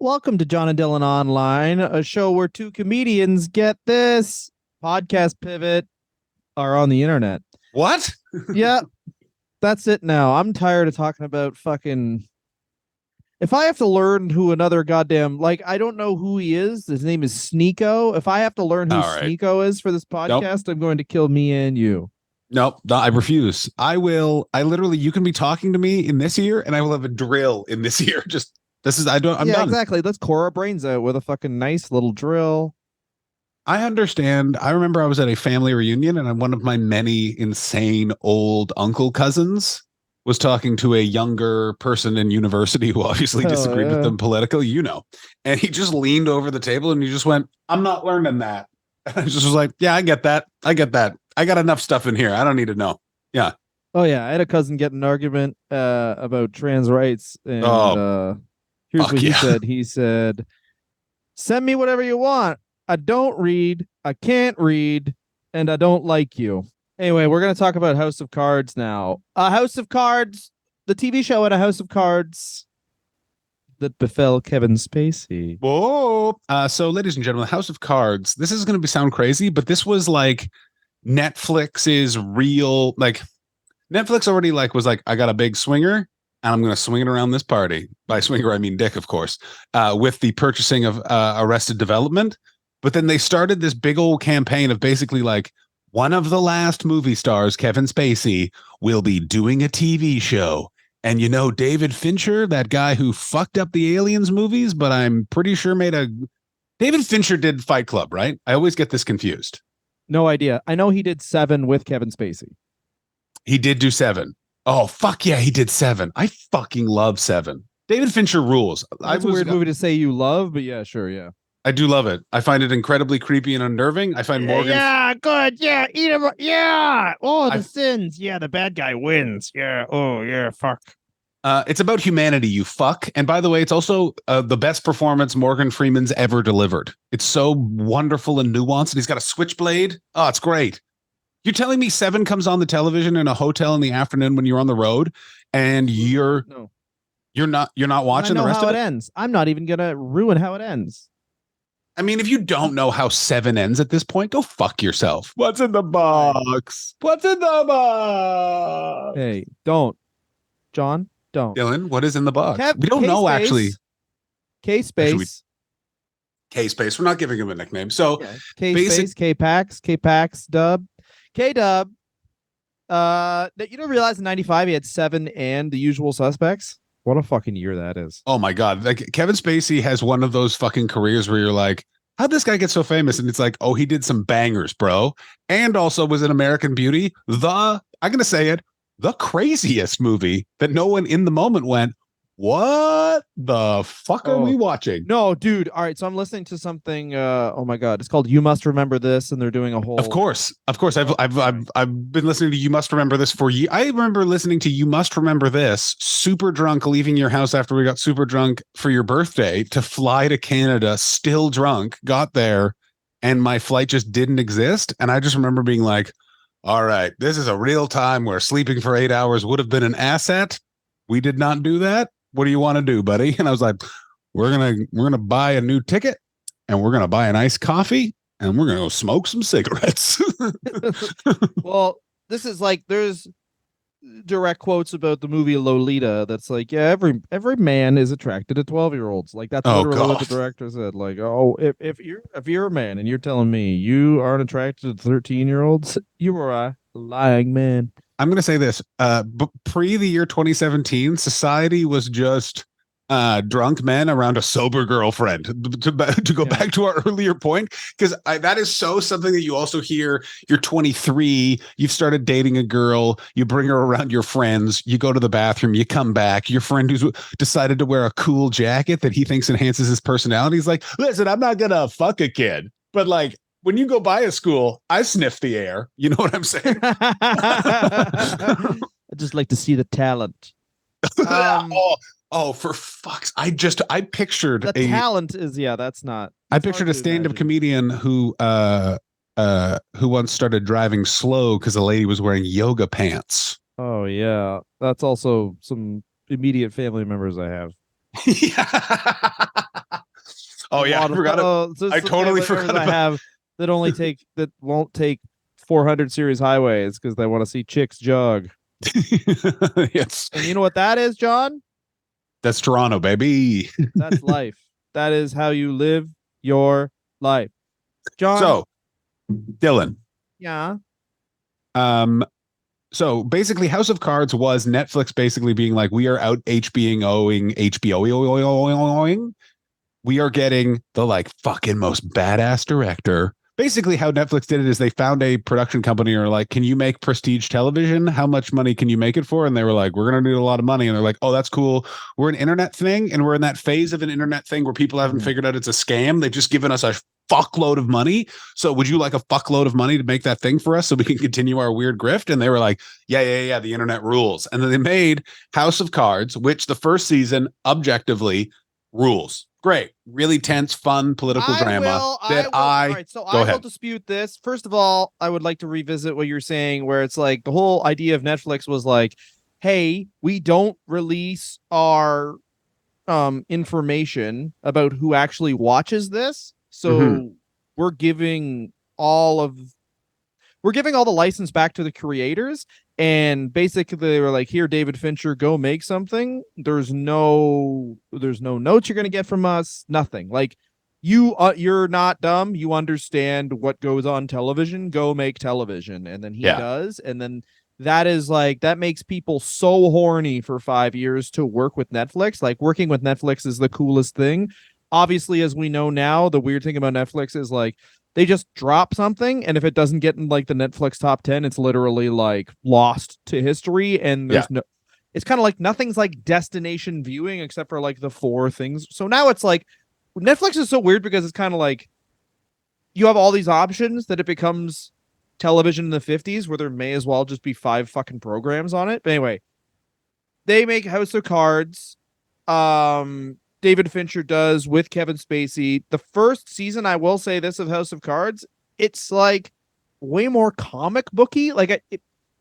Welcome to John and Dylan Online, a show where two comedians get this podcast pivot are on the internet. What? Yeah, that's it now. I'm tired of talking about fucking. If I have to learn who another goddamn, I don't know who he is. His name is Sneeko. If I have to learn who All right. Sneeko is for this podcast, I'm going to kill me and you. Nope. No, I refuse. I literally, you can be talking to me in this ear and I will have a drill in this ear. I'm done. Exactly. Let's core our brains out with a fucking nice little drill. I understand. I remember I was at a family reunion and one of my many insane old uncle cousins was talking to a younger person in university who obviously disagreed with them politically, and he just leaned over the table and he just went, "I'm not learning that." And I just was like, "Yeah, I get that. I got enough stuff in here. I don't need to know." Yeah. Oh yeah. I had a cousin get in an argument about trans rights and here's what he said. He said, "Send me whatever you want. I don't read, I can't read, and I don't like you." Anyway, we're going to talk about House of Cards now. House of Cards, the TV show and a House of Cards that befell Kevin Spacey. Whoa. So, ladies and gentlemen, House of Cards, this is going to sound crazy, but this was like Netflix's real, Netflix already was like, I got a big swinger and I'm going to swing it around this party. By swinger, I mean dick, of course, with the purchasing of Arrested Development. But then they started this big old campaign of basically one of the last movie stars, Kevin Spacey, will be doing a TV show. And David Fincher, that guy who fucked up the Aliens movies, but I'm pretty sure David Fincher did Fight Club, right? I always get this confused. No idea. I know he did 7 with Kevin Spacey. He did do 7. Oh, fuck yeah, he did 7. I fucking love 7. David Fincher rules. That's a weird movie to say you love, but yeah, sure, yeah. I do love it. I find it incredibly creepy and unnerving. I find Morgan. Yeah, good. Yeah, eat him. Yeah. Oh, the sins. Yeah, the bad guy wins. Yeah. Oh, yeah. Fuck. It's about humanity, you fuck. And by the way, it's also the best performance Morgan Freeman's ever delivered. It's so wonderful and nuanced, and he's got a switchblade. Oh, it's great. You're telling me 7 comes on the television in a hotel in the afternoon when you're on the road, and you're not watching the rest of it? How it ends. I'm not even gonna ruin how it ends. I mean, if you don't know how 7 ends at this point, go fuck yourself. What's in the box? What's in the box? Hey, don't. John, don't. Dylan, what is in the box? We don't know, actually. K-Space. K-Space. We're not giving him a nickname. So, K-Space, K-Pax, K-Pax, Dub. K-Dub. You don't realize in 95 he had 7 and The Usual Suspects? What a fucking year that is. Oh my God. Kevin Spacey has one of those fucking careers where you're like, how'd this guy get so famous? And it's like, oh, he did some bangers, bro. And also was in American Beauty, I'm going to say it, the craziest movie that no one in the moment went, what the fuck are we watching? No, dude. All right. So I'm listening to something. Oh my God. It's called You Must Remember This. And they're doing a whole. Of course. I've been listening to You Must Remember This for years. I remember listening to You Must Remember This, super drunk, leaving your house after we got super drunk for your birthday to fly to Canada, still drunk, got there, and my flight just didn't exist. And I just remember being like, all right, this is a real time where sleeping for 8 hours would have been an asset. We did not do that. What do you want to do, buddy? And I was like, we're gonna buy a new ticket and we're gonna buy an iced coffee and we're gonna go smoke some cigarettes. Well, this is there's direct quotes about the movie Lolita that's every man is attracted to 12-year-olds. That's literally what the director said. If you're a man and you're telling me you aren't attracted to 13-year-olds, you are a lying man. I'm going to say this, pre the year 2017, society was just drunk men around a sober girlfriend. To go back to our earlier point, because that is something that you also hear. You're 23, you've started dating a girl, you bring her around your friends, you go to the bathroom, you come back, your friend who's decided to wear a cool jacket that he thinks enhances his personality is like, listen, I'm not going to fuck a kid, but when you go by a school, I sniff the air. You know what I'm saying? I just like to see the talent. For fuck's! I pictured the talent is that's not. I pictured a stand-up comedian who once started driving slow because a lady was wearing yoga pants. Oh yeah, that's also some immediate family members I have. Yeah. Oh yeah, I forgot I totally forgot I have that won't take 400 series highways because they want to see chicks jog. Yes. And you know what that is, John? That's Toronto, baby. That's life. That is how you live your life. John. So, Dylan. Yeah. So basically House of Cards was Netflix basically being like, we are out HBOing. We are getting the like fucking most badass director. Basically, how Netflix did it is they found a production company or like, can you make prestige television? How much money can you make it for? And they were like, we're going to need a lot of money. And they're like, oh, that's cool. We're an internet thing. And we're in that phase of an internet thing where people haven't figured out it's a scam. They've just given us a fuckload of money. So would you like a fuckload of money to make that thing for us so we can continue our weird grift? And they were like, yeah. The internet rules. And then they made House of Cards, which the first season objectively rules. Great, really tense, fun political drama. I will dispute this. First of all, I would like to revisit what you're saying, where it's like the whole idea of Netflix was like, hey, we don't release our information about who actually watches this, so we're giving all the license back to the creators. And basically they were like, here, David Fincher, go make something. There's no notes you're going to get from us. Nothing. Like you're not dumb. You understand what goes on television. Go make television. And then he does. And then that makes people so horny for 5 years to work with Netflix. Like working with Netflix is the coolest thing. Obviously, as we know now, the weird thing about Netflix is like, they just drop something, and if it doesn't get in like the Netflix top 10, it's literally like lost to history. And there's it's kind of like nothing's like destination viewing except for like the 4 things. So now it's like Netflix is so weird because it's kind of like you have all these options that it becomes television in the 50s where there may as well just be 5 fucking programs on it. But anyway, they make House of Cards. David Fincher does with Kevin Spacey. The first season, I will say this, of House of Cards, it's like way more comic booky. Like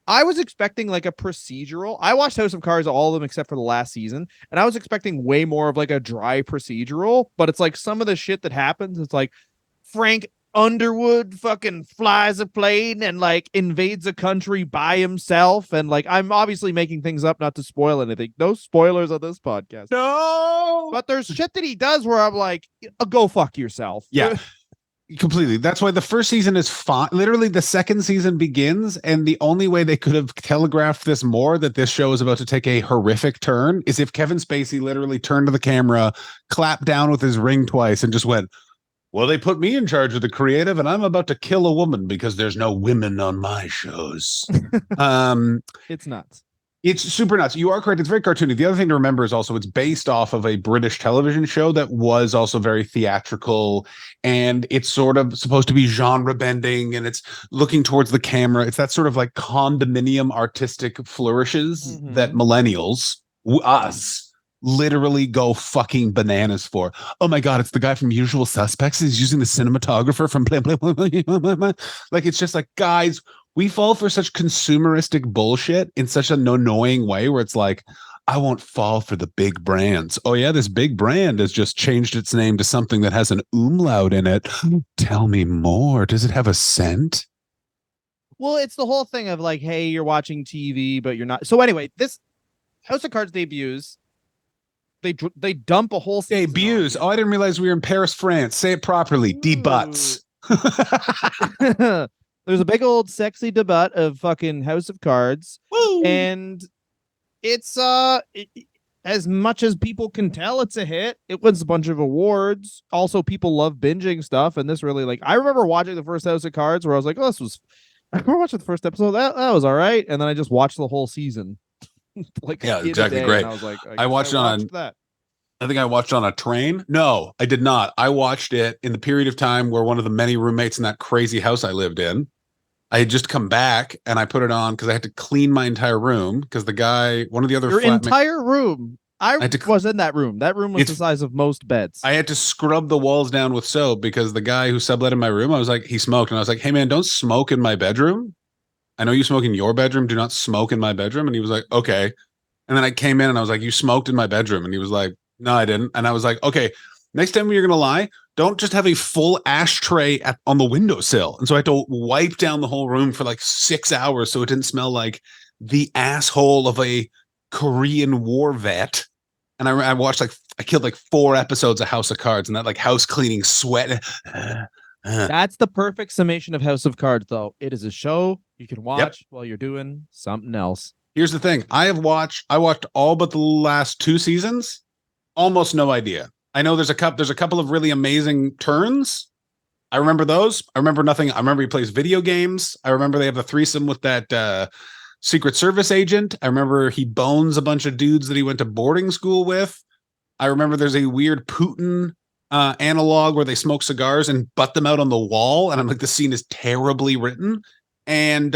I was expecting like a procedural. I watched House of Cards, all of them except for the last season, and I was expecting way more of like a dry procedural. But it's like some of the shit that happens, it's like Frank Underwood fucking flies a plane and like invades a country by himself, and like I'm obviously making things up not to spoil anything. No spoilers on this podcast. No, but there's shit that he does where I'm like, go fuck yourself. Yeah. Completely. That's why the first season is fine. Literally, the second season begins, and the only way they could have telegraphed this more, that this show is about to take a horrific turn, is if Kevin Spacey literally turned to the camera, clapped down with his ring twice, and just went, well, they put me in charge of the creative, and I'm about to kill a woman because there's no women on my shows. It's nuts. It's super nuts. You are correct. It's very cartoony. The other thing to remember is also it's based off of a British television show that was also very theatrical, and it's sort of supposed to be genre bending, and it's looking towards the camera. It's that sort of like condominium artistic flourishes that millennials, us, literally go fucking bananas for. Oh my God, it's the guy from Usual Suspects. He's using the cinematographer from like, it's just like, guys, we fall for such consumeristic bullshit in such an annoying way where it's like, I won't fall for the big brands. Oh yeah, this big brand has just changed its name to something that has an umlaut in it. Tell me more. Does it have a scent? Well, it's the whole thing of like, hey, you're watching TV, but you're not. So anyway, this House of Cards debuts. They dump a whole season. Debuts. Oh, I didn't realize we were in Paris, France. Say it properly. Debuts. There's a big old sexy debut of fucking House of Cards. Woo! And it's as much as people can tell, it's a hit. It wins a bunch of awards. Also, people love binging stuff, and this really, like, I remember watching the first House of Cards where I was like, oh, I remember watching the first episode. That was all right. And then I just watched the whole season. Like, yeah, exactly. Great. I was like, I watched that. I think I watched on a train. No, I did not. I watched it in the period of time where one of the many roommates in that crazy house I lived in, I had just come back and I put it on because I had to clean my entire room because the guy, one of the other entire room. I was in that room. That room was the size of most beds. I had to scrub the walls down with soap because the guy who sublet in my room, I was like, he smoked. And I was like, hey man, don't smoke in my bedroom. I know you smoke in your bedroom. Do not smoke in my bedroom. And he was like, okay. And then I came in and I was like, you smoked in my bedroom. And he was like, no, I didn't. And I was like, okay, next time you're going to lie, Don't just have a full ashtray on the windowsill. And so I had to wipe down the whole room for like 6 hours so it didn't smell like the asshole of a Korean war vet. And I watched I killed like 4 episodes of House of Cards, and that like house cleaning sweat. That's the perfect summation of House of Cards, though. It is a show you can watch while you're doing something else. Here's the thing. I watched all but the last 2 seasons. Almost no idea. I know there's a couple of really amazing turns. I remember those. I remember nothing. I remember he plays video games. I remember they have a threesome with that Secret Service agent. I remember he bones a bunch of dudes that he went to boarding school with. I remember there's a weird Putin analog where they smoke cigars and butt them out on the wall. And I'm like, this scene is terribly written. And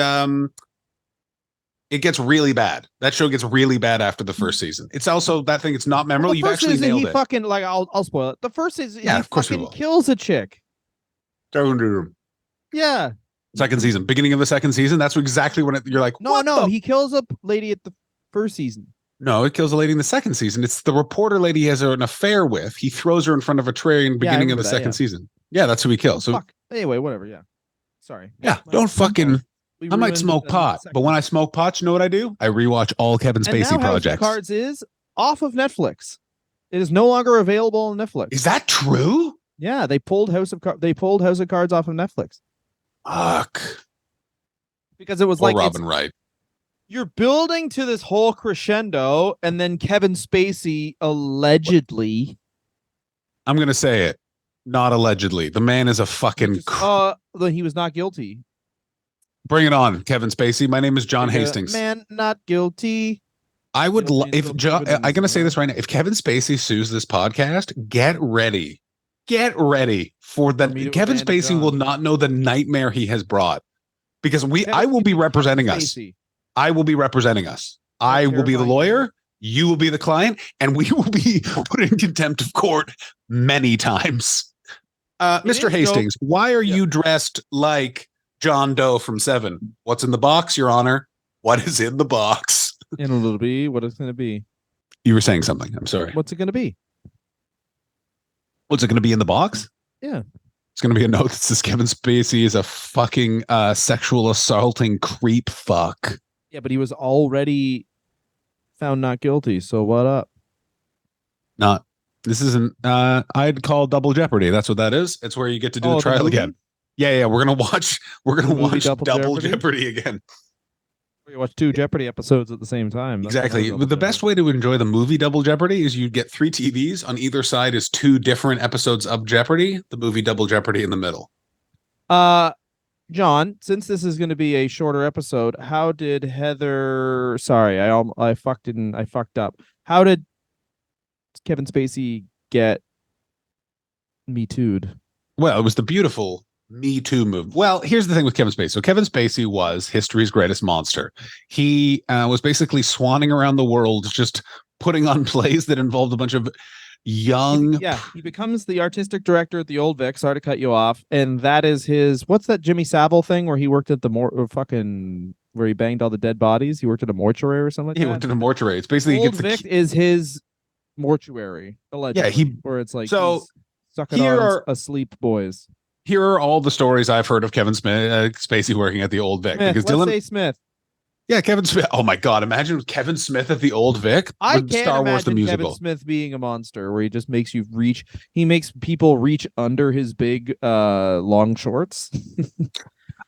it gets really bad. That show gets really bad after the first season. It's also that thing. It's not memorable. Well, You've actually nailed it. Fucking like I'll spoil it. The first season, yeah, he of course fucking kills a chick. Yeah. Second season, beginning of the second season. That's exactly when you're like, no, he kills a lady at the first season. No, it kills a lady in the second season. It's the reporter lady he has an affair with. He throws her in front of a tray in the beginning of the second season. Yeah, that's who he kills. So fuck. Anyway, whatever. Yeah. Sorry. Yeah, don't fucking. I might smoke pot, but when I smoke pot, you know what I do? I rewatch all Kevin Spacey projects. House of Cards is off of Netflix. It is no longer available on Netflix. Is that true? Yeah, they pulled House of Cards off of Netflix. Fuck. Because it was like Robin Wright. You're building to this whole crescendo, and then Kevin Spacey allegedly. I'm gonna say it, not allegedly. The man is a fucking. He was not guilty. Bring it on, Kevin Spacey. My name is John Hastings. Man, not guilty. I would I'm gonna say this right now. If Kevin Spacey sues this podcast, get ready. Get ready for that. Kevin Spacey will not know the nightmare he has brought, because I will be representing us. I will be representing us. I will be the lawyer. You will be the client, and we will be put in contempt of court many times. Mr. Hastings, why are you dressed like John Doe from Seven? What's in the box, Your Honor? What is in the box? In a little bit, what is going to be? You were saying something. I'm sorry. What's it going to be? What's it going to be in the box? Yeah. It's going to be a note that says Kevin Spacey is a fucking sexual assaulting creep fuck. Yeah, but he was already found not guilty. So what up? This isn't. I'd call Double Jeopardy. That's what that is. It's where you get to do the trial again. Yeah. We're gonna watch Double Jeopardy again. We watch 2 Jeopardy episodes at the same time. Exactly. The best way to enjoy the movie Double Jeopardy is you get 3 TVs. On either side is 2 different episodes of Jeopardy. The movie Double Jeopardy in the middle. John, since this is going to be a shorter episode, how did Heather? Sorry, I fucked up. How did Kevin Spacey get Me Too'd? Well, it was the beautiful Me Too move. Well, here's the thing with Kevin Spacey. So Kevin Spacey was history's greatest monster. He was basically swanning around the world, just putting on plays that involved a bunch of young. He becomes the artistic director at the Old Vic. Sorry to cut you off. And that is his. What's that Jimmy Savile thing where he worked at the where he banged all the dead bodies? He worked at a mortuary or something like that. He worked at a mortuary. It's basically Old Vic is his mortuary. Allegedly. Yeah, where it's like so. Sucking on asleep boys. Here are all the stories I've heard of Kevin Spacey working at the Old Vic. Smith, because say Smith. Yeah, Kevin Smith. Oh my God! Imagine Kevin Smith at the Old Vic. I can't Star Wars the musical. Kevin Smith being a monster, where he just makes you reach. He makes people reach under his big, long shorts.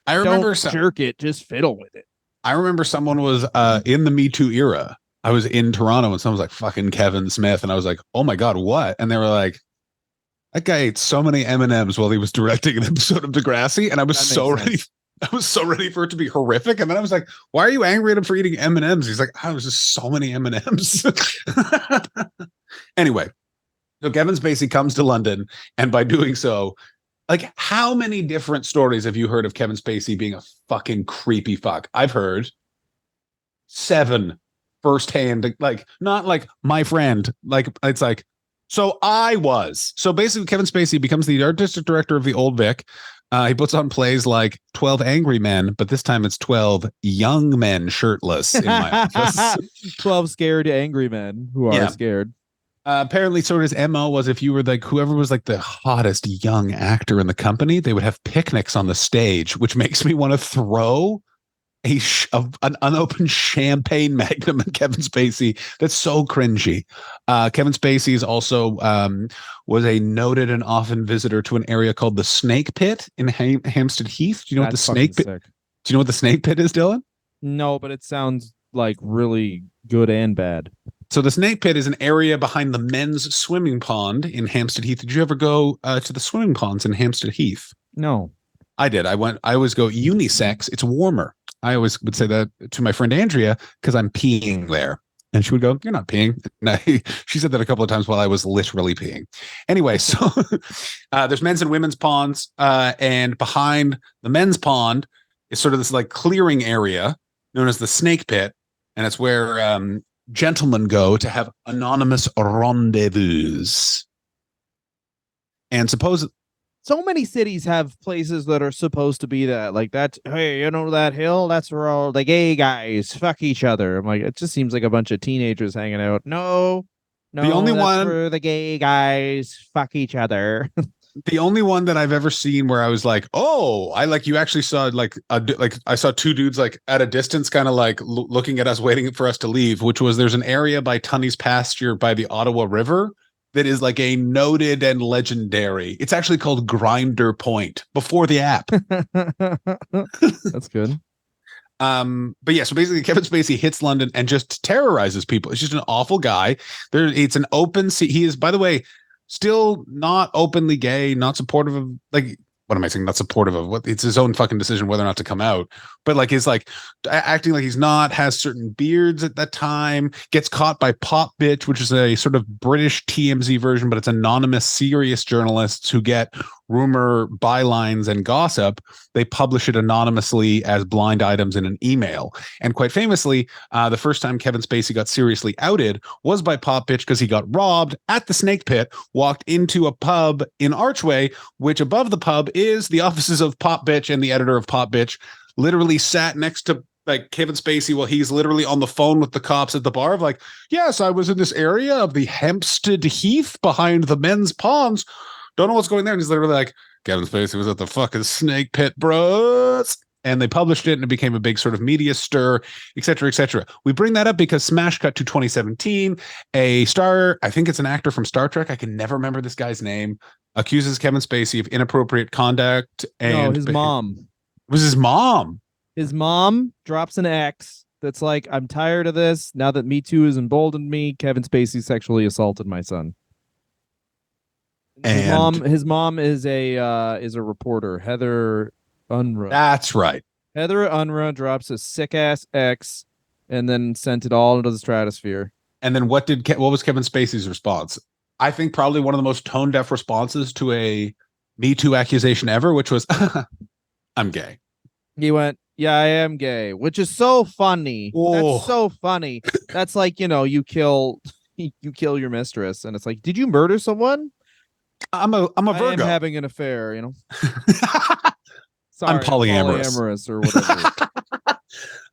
I remember Don't jerk it, just fiddle with it. I remember someone was in the Me Too era. I was in Toronto and someone was like, "Fucking Kevin Smith," and I was like, "Oh my God, what?" And they were like, "That guy ate so many M&Ms while he was directing an episode of Degrassi," and I was so ready. I was so ready for it to be horrific, and then I was like, "Why are you angry at him for eating M&Ms?" He's like, "Oh, it was just so many M&Ms." Anyway, so Kevin Spacey comes to London, and by doing so, like, how many different stories have you heard of Kevin Spacey being a fucking creepy fuck? I've heard 7 firsthand, like, not like my friend, like, it's like, so basically Kevin Spacey becomes the artistic director of the Old Vic. He puts on plays like 12 Angry Men, but this time it's 12 young men shirtless in my office. 12 scared angry men who are scared. Apparently, sort of his MO was if you were like whoever was like the hottest young actor in the company, they would have picnics on the stage, which makes me want to throw an unopened champagne magnum at Kevin Spacey. That's so cringy. Kevin Spacey is also was a noted and often visitor to an area called the Snake Pit in Hampstead Heath. Do you know what the That's Snake fucking Pit? sick. Do you know what the Snake Pit is, Dylan? No, but it sounds like really good and bad. So the Snake Pit is an area behind the men's swimming pond in Hampstead Heath. Did you ever go to the swimming ponds in Hampstead Heath? No. I did. I always go unisex. It's warmer. I always would say that to my friend Andrea because I'm peeing there. And she would go, "You're not peeing." And she said that a couple of times while I was literally peeing. Anyway, so there's men's and women's ponds. And behind the men's pond is sort of this like clearing area known as the Snake Pit. And it's where gentlemen go to have anonymous rendezvous. And suppose So many cities have places that are supposed to be that. Like that, hey, you know that hill? That's where all the gay guys fuck each other. I'm like, it just seems like a bunch of teenagers hanging out. No, the only that's one where the gay guys fuck each other. the only one that I've ever seen where I was like, oh, I like you actually saw like I saw two dudes like at a distance, kind of like looking at us, waiting for us to leave. Which was there's an area by Tunney's pasture by the Ottawa River that is like a noted and legendary. It's actually called Grinder Point before the app. That's good. But yeah, so basically Kevin Spacey hits London and just terrorizes people. It's just an awful guy. It's an open he is, by the way, still not openly gay, not supportive of like what am I saying? Not supportive of what it's his own fucking decision whether or not to come out. But like is like acting like he's not, has certain beards at that time, gets caught by Pop Bitch, which is a sort of British TMZ version, but it's anonymous, serious journalists who get rumor bylines and gossip. They publish it anonymously as blind items in an email. And quite famously, the first time Kevin Spacey got seriously outed was by Pop Bitch because he got robbed at the Snake Pit, walked into a pub in Archway, which above the pub is the offices of Pop Bitch, and the editor of Pop Bitch literally sat next to like Kevin Spacey while he's literally on the phone with the cops at the bar of like, yes, I was in this area of the Hampstead Heath behind the men's ponds. Don't know what's going there. And he's literally like, Kevin Spacey was at the fucking Snake Pit, bros. And they published it and it became a big sort of media stir, et cetera, et cetera. We bring that up because smash cut to 2017, a star, I think it's an actor from Star Trek, I can never remember this guy's name, accuses Kevin Spacey of inappropriate conduct. And no, his mom. It was his mom. His mom drops an X that's like, I'm tired of this. Now that Me Too has emboldened me, Kevin Spacey sexually assaulted my son. And his mom is a reporter, Heather Unruh. That's right. Heather Unruh drops a sick ass X and then sent it all into the stratosphere. And then what was Kevin Spacey's response? I think probably one of the most tone deaf responses to a Me Too accusation ever, which was, I'm gay. He went, yeah, I am gay, which is so funny. Oh. That's so funny. That's like, you kill your mistress and it's like, did you murder someone? I'm a Virgo. I am having an affair, Sorry, I'm polyamorous or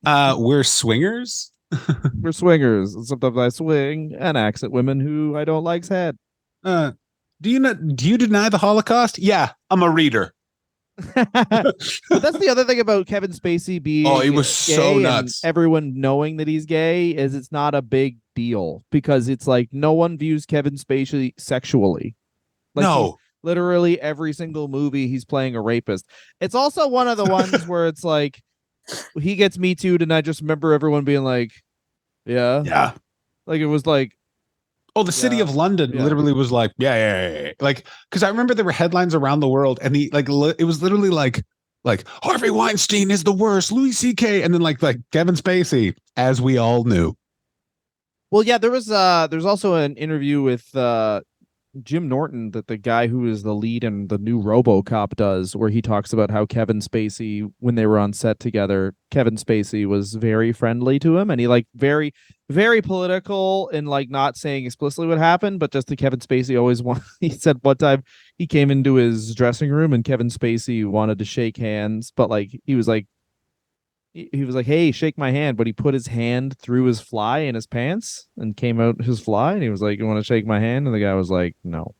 whatever. We're swingers. We're swingers. Sometimes I swing and axe at women who I don't like's head. Do you deny the Holocaust? Yeah, I'm a reader. But that's the other thing about Kevin Spacey being it was so nuts. Everyone knowing that he's gay is it's not a big deal because it's like no one views Kevin Spacey sexually. Like no. Literally every single movie he's playing a rapist. It's also one of the ones where it's like he gets Me Too'd and I just remember everyone being like, yeah. Like it was like, oh, the city of London literally was like, yeah. Like, because I remember there were headlines around the world and it was literally like Harvey Weinstein is the worst, Louis C.K. And then like Kevin Spacey, as we all knew. Well, yeah, there's also an interview with Jim Norton that the guy who is the lead in the new RoboCop does, where he talks about how Kevin Spacey, when they were on set together, Kevin Spacey was very friendly to him and he like very, very political and like not saying explicitly what happened, but just that Kevin Spacey always he said one time he came into his dressing room and Kevin Spacey wanted to shake hands, but like he was like, he was like, "Hey, shake my hand," but he put his hand through his fly in his pants and came out his fly, and he was like, "You want to shake my hand?" And the guy was like, "No."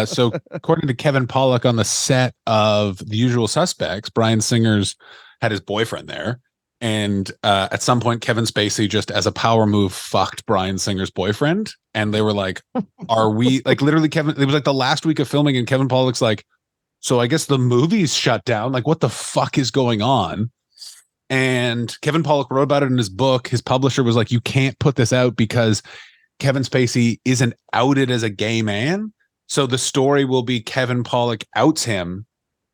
So according to Kevin Pollak on the set of The Usual Suspects, Bryan Singer's had his boyfriend there. And at some point, Kevin Spacey, just as a power move, fucked Bryan Singer's boyfriend. And they were like, are we like literally Kevin? It was like the last week of filming, and Kevin Pollak's like, so I guess the movie's shut down. Like, what the fuck is going on? And Kevin Pollak wrote about it in his book. His publisher was like, you can't put this out because Kevin Spacey isn't outed as a gay man. So the story will be Kevin Pollak outs him,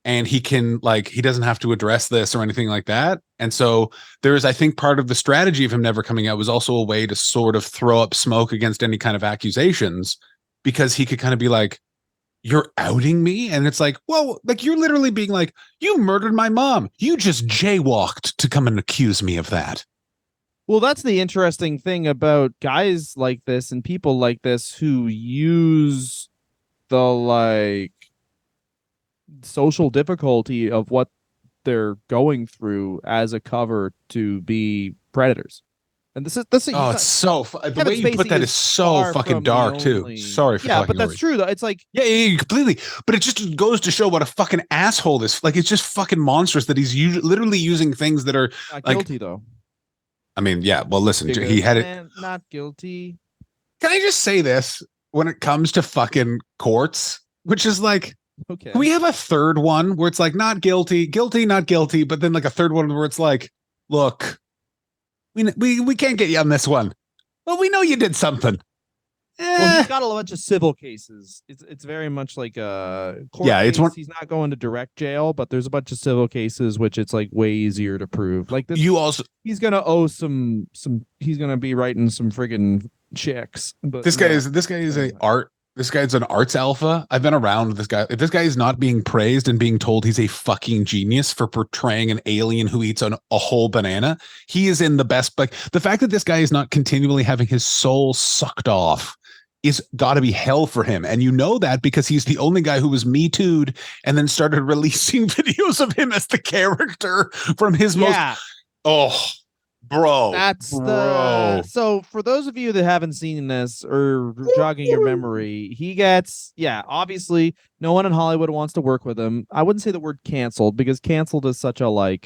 and he can he doesn't have to address this or anything like that. And so there's, I think, part of the strategy of him never coming out was also a way to sort of throw up smoke against any kind of accusations, because he could kind of be like, you're outing me. And it's like, well, like you're literally being like, you murdered my mom. You just jaywalked to come and accuse me of that. Well, that's the interesting thing about guys like this and people like this who use the social difficulty of what they're going through as a cover to be predators. And this is it's so the way you put that is so fucking dark too. Sorry for yeah, but that's true though. It's like yeah, completely. But it just goes to show what a fucking asshole this. Like, it's just fucking monstrous that he's literally using things that are not guilty though. I mean, yeah. Well, listen, he had it. Not guilty. Can I just say this when it comes to fucking courts, which is like, okay, we have a third one where it's like not guilty, guilty, not guilty, but then like a third one where it's like, look, we can't get you on this one. Well, we know you did something. Well, he's got a bunch of civil cases. It's very much like a court it's case. He's not going to direct jail, but there's a bunch of civil cases which it's like way easier to prove. Like this, he's gonna owe some. He's gonna be writing some friggin' checks. But this guy is an arts alpha. I've been around this guy. If this guy is not being praised and being told he's a fucking genius for portraying an alien who eats a whole banana, he is in the best. Like, the fact that this guy is not continually having his soul sucked off is got to be hell for him. And you know that because he's the only guy who was Me Too'd and then started releasing videos of him as the character from his most. Oh, bro. So for those of you that haven't seen this or jogging your memory, he gets, obviously no one in Hollywood wants to work with him. I wouldn't say the word canceled because canceled is such a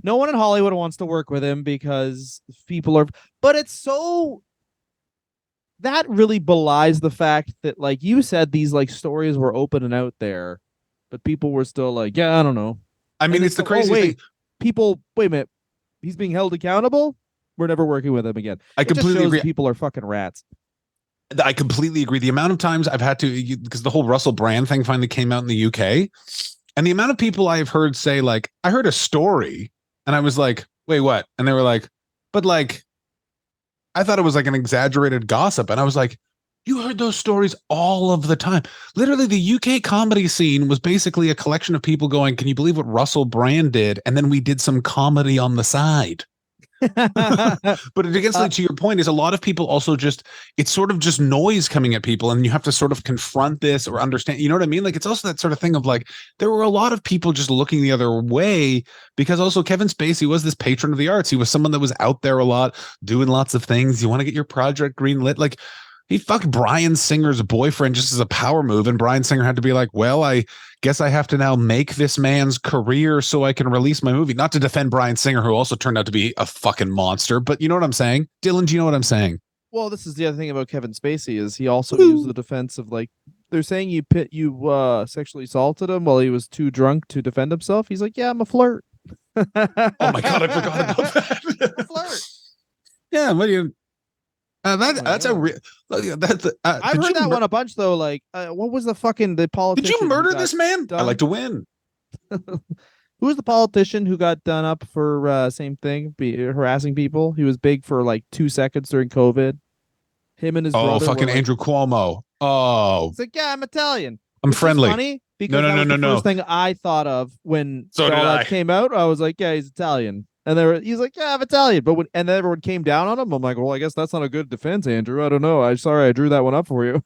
no one in Hollywood wants to work with him because people are, but it's so. That really belies the fact that, like you said, these stories were open and out there, but people were still like, yeah, I don't know. I mean, it's the crazy thing. People, wait a minute. He's being held accountable. We're never working with him again. I completely agree. People are fucking rats. I completely agree. The amount of times I've had to, because the whole Russell Brand thing finally came out in the UK, and the amount of people I've heard say, like, I heard a story, and I was like, wait, what? And they were like, but like, I thought it was like an exaggerated gossip. And I was like, you heard those stories all of the time. Literally, the UK comedy scene was basically a collection of people going, can you believe what Russell Brand did? And then we did some comedy on the side. But to your point, is a lot of people also just, it's sort of just noise coming at people, and you have to sort of confront this or understand, you know what I mean? Like, it's also that sort of thing of like, there were a lot of people just looking the other way because also Kevin Spacey was this patron of the arts. He was someone that was out there a lot, doing lots of things. You want to get your project greenlit, like, he fucked Bryan Singer's boyfriend just as a power move, and Bryan Singer had to be like, well, I guess I have to now make this man's career so I can release my movie. Not to defend Bryan Singer, who also turned out to be a fucking monster, but you know what I'm saying? Dylan, do you know what I'm saying? Well, this is the other thing about Kevin Spacey is he also used the defense of, like, they're saying you sexually assaulted him while he was too drunk to defend himself. He's like, yeah, I'm a flirt. Oh my God, I forgot about that. A flirt. Yeah, what do you... that's a real. That's. I've heard that one a bunch though. Like, what was the politician? Did you murder this man? I like to win. Who was the politician who got done up for same thing, harassing people? He was big for like 2 seconds during COVID. Him and his brother. Oh, fucking Andrew Cuomo. Oh, it's like, yeah, I'm Italian. I'm friendly. Funny because that was the first thing I thought of when all that came out. I was like, yeah, he's Italian. And he's like, yeah, I'm Italian. But and then everyone came down on him. I'm like, well, I guess that's not a good defense, Andrew. I don't know. I'm sorry I drew that one up for you.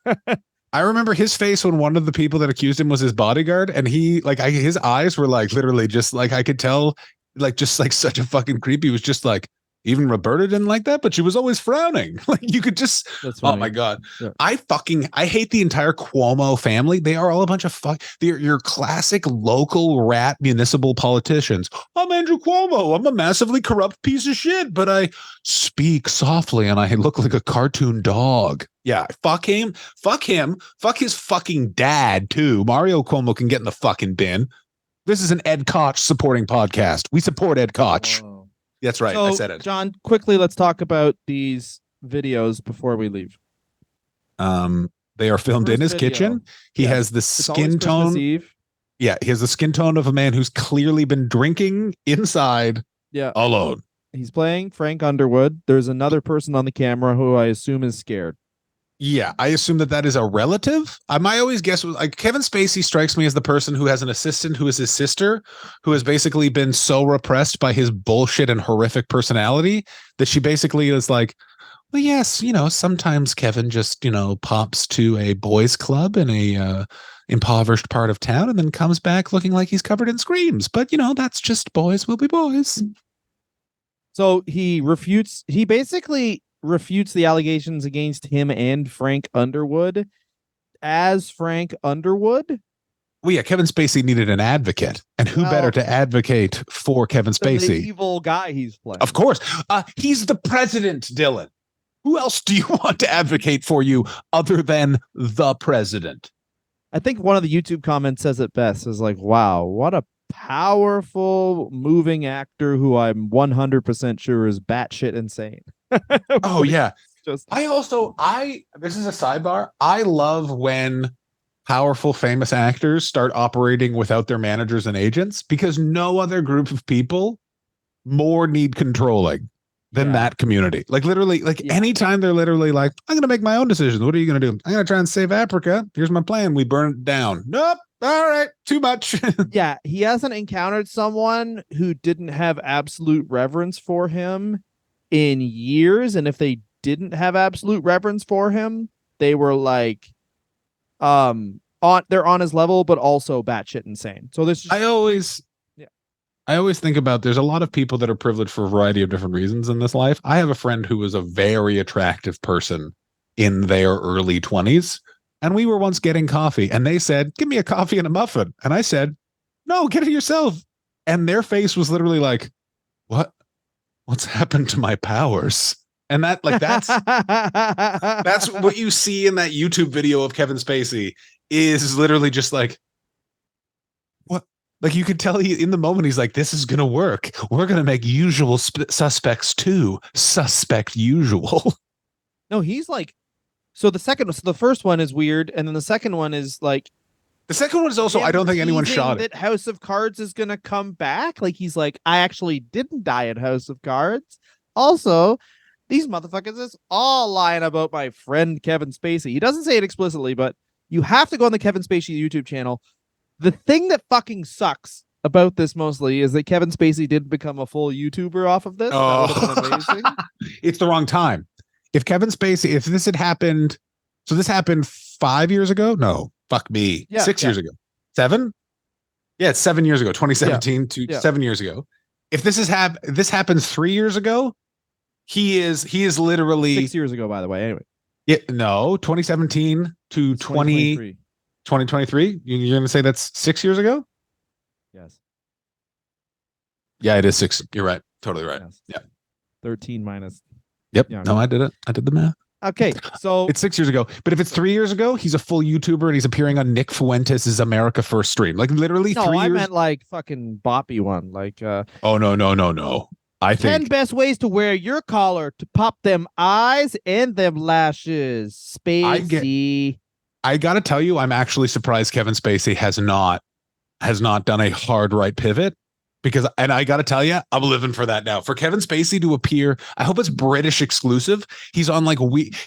I remember his face when one of the people that accused him was his bodyguard. And he, like, his eyes were like literally just like, I could tell like just like such a fucking creep. He was just like, even Roberta didn't like that, but she was always frowning. Like you could just, oh my God. Yeah. I hate the entire Cuomo family. They are all a bunch of they're your classic local rat municipal politicians. I'm Andrew Cuomo. I'm a massively corrupt piece of shit, but I speak softly and I look like a cartoon dog. Yeah. Fuck him. Fuck him. Fuck his fucking dad too. Mario Cuomo can get in the fucking bin. This is an Ed Koch supporting podcast. We support Ed Koch. Whoa. That's right. So, I said it. John, quickly, let's talk about these videos before we leave. They are filmed in his kitchen. He has the skin tone. Yeah, he has the skin tone of a man who's clearly been drinking inside. Yeah, alone. He's playing Frank Underwood. There's another person on the camera who I assume is scared. Yeah, I assume that is a relative. My always guess was like Kevin Spacey strikes me as the person who has an assistant who is his sister, who has basically been so repressed by his bullshit and horrific personality that she basically is like, well, yes, sometimes Kevin just, pops to a boys club in a impoverished part of town and then comes back looking like he's covered in screams. But, that's just boys will be boys. So he basically refutes the allegations against him and Frank Underwood as Frank Underwood. Well, yeah, Kevin Spacey needed an advocate, and who better to advocate for Kevin Spacey? The evil guy he's playing. Of course. He's the president, Dylan. Who else do you want to advocate for you other than the president? I think one of the YouTube comments says it best, is like, wow, what a powerful, moving actor who I'm 100% sure is batshit insane. Oh yeah. This is a sidebar. I love when powerful, famous actors start operating without their managers and agents, because no other group of people more need controlling than that community. Like literally, anytime they're literally like, I'm going to make my own decisions. What are you going to do? I'm going to try and save Africa. Here's my plan. We burn it down. Nope. All right. Too much. Yeah. He hasn't encountered someone who didn't have absolute reverence for him in years, and if they didn't have absolute reverence for him, they were like they're on his level, but also batshit insane. So this I always think about, there's a lot of people that are privileged for a variety of different reasons in this life. I have a friend who was a very attractive person in their early 20s, and we were once getting coffee, and they said, give me a coffee and a muffin, and I said, no, get it yourself. And their face was literally like, what's happened to my powers? And that's what you see in that YouTube video of Kevin Spacey, is literally just like, what? Like you could tell in the moment, he's like, this is going to work. We're going to make Usual Suspects 2 suspect usual. No, he's like, the first one is weird. And then the second one is like, the second one is also, I don't think anyone shot it. That House of Cards is going to come back. Like he's like, I actually didn't die at House of Cards. Also, these motherfuckers is all lying about my friend Kevin Spacey. He doesn't say it explicitly, but you have to go on the Kevin Spacey YouTube channel. The thing that fucking sucks about this mostly is that Kevin Spacey did become a full YouTuber off of this. Oh. That would have been amazing. It's the wrong time. If this had happened, so this happened 5 years ago? No, fuck me. Yeah, 6 years ago. 7? Yeah, it's 7 years ago, 2017 to 7 years ago. If this happens 3 years ago, he is literally 6 years ago, by the way. Anyway. Yeah, no, 2017 to 2023. You're going to say that's 6 years ago? Yes. Yeah, it is 6. You're right. Totally right. Yes. Yeah. 13 minus. Yep. No, I did it. I did the math. Okay, so it's 6 years ago. But if it's 3 years ago, he's a full YouTuber and he's appearing on Nick Fuentes' America First stream. Like literally 3 years. I meant like fucking boppy one. Like oh no. I think 10 best ways to wear your collar to pop them eyes and them lashes. Spacey. I gotta tell you, I'm actually surprised Kevin Spacey has not done a hard right pivot, because, and I gotta tell you, I'm living for that now. For Kevin Spacey to appear, I hope it's British exclusive. He's on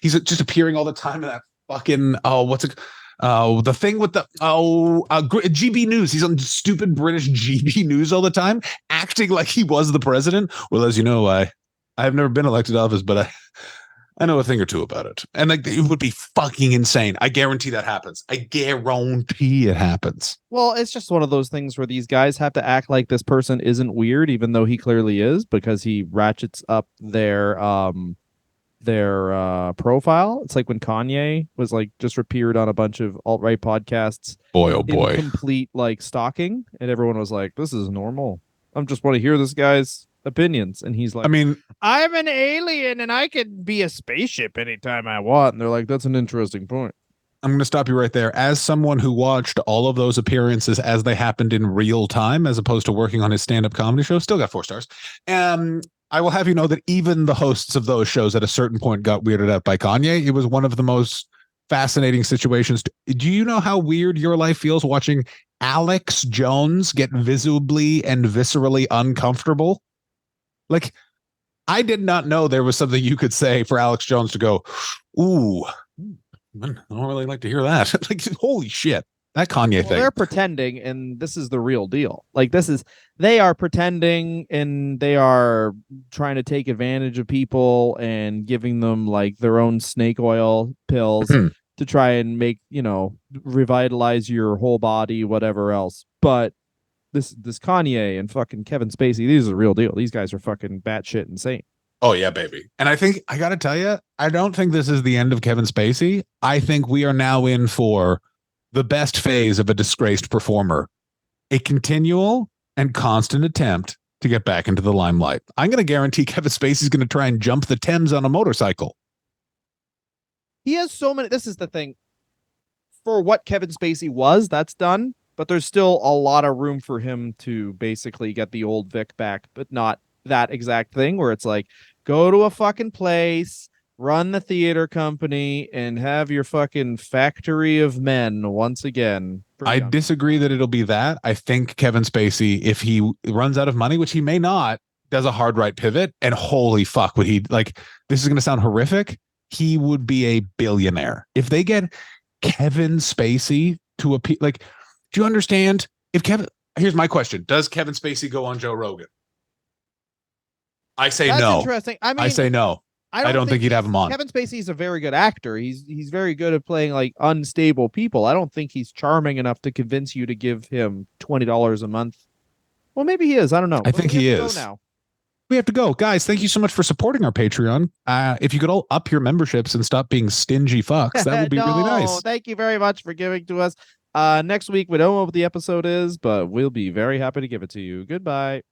he's just appearing all the time in that fucking the thing with the GB News. He's on stupid British GB News all the time, acting like he was the president. Well, as you know, I have never been elected office, but I know a thing or two about it. And like it would be fucking insane. I guarantee that happens. I guarantee it happens. Well, it's just one of those things where these guys have to act like this person isn't weird, even though he clearly is, because he ratchets up their profile. It's like when Kanye was like just appeared on a bunch of alt-right podcasts Boy, oh in boy. complete like stalking, and everyone was like, this is normal. I just want to hear this guy's opinions. And he's like, I mean, I'm an alien and I can be a spaceship anytime I want. And they're like, that's an interesting point. I'm going to stop you right there. As someone who watched all of those appearances as they happened in real time, as opposed to working on his stand-up comedy show, still got 4 stars. I will have you know that even the hosts of those shows at a certain point got weirded out by Kanye. It was one of the most fascinating situations. Do you know how weird your life feels watching Alex Jones get visibly and viscerally uncomfortable? Like, I did not know there was something you could say for Alex Jones to go, ooh, I don't really like to hear that. Like, holy shit. That Kanye thing. They're pretending, and this is the real deal. Like, they are pretending, and they are trying to take advantage of people and giving them like their own snake oil pills to try and make, revitalize your whole body, whatever else. But this Kanye and fucking Kevin Spacey, these are the real deal. These guys are fucking batshit insane. Oh, yeah, baby. And I think I got to tell you, I don't think this is the end of Kevin Spacey. I think we are now in for the best phase of a disgraced performer, a continual and constant attempt to get back into the limelight. I'm going to guarantee Kevin Spacey's going to try and jump the Thames on a motorcycle. He has so many. This is the thing. For what Kevin Spacey was, that's done. But there's still a lot of room for him to basically get the old Vic back, but not that exact thing where it's like, go to a fucking place, run the theater company, and have your fucking factory of men once again. I disagree that it'll be that. I think Kevin Spacey, if he runs out of money, which he may not, does a hard right pivot, and holy fuck, would he, like, this is going to sound horrific, he would be a billionaire. If they get Kevin Spacey to appeal, like, do you understand? Here's my question. Does Kevin Spacey go on Joe Rogan? I say That's no. Interesting. I mean, I say no. I don't think he'd have him on. Kevin Spacey's a very good actor. He's very good at playing like unstable people. I don't think he's charming enough to convince you to give him $20 a month. Well, maybe he is. I don't know. I think he is. Now. We have to go. Guys, thank you so much for supporting our Patreon. If you could all up your memberships and stop being stingy fucks, that would be really nice. Thank you very much for giving to us. Next week, we don't know what the episode is, but we'll be very happy to give it to you. Goodbye.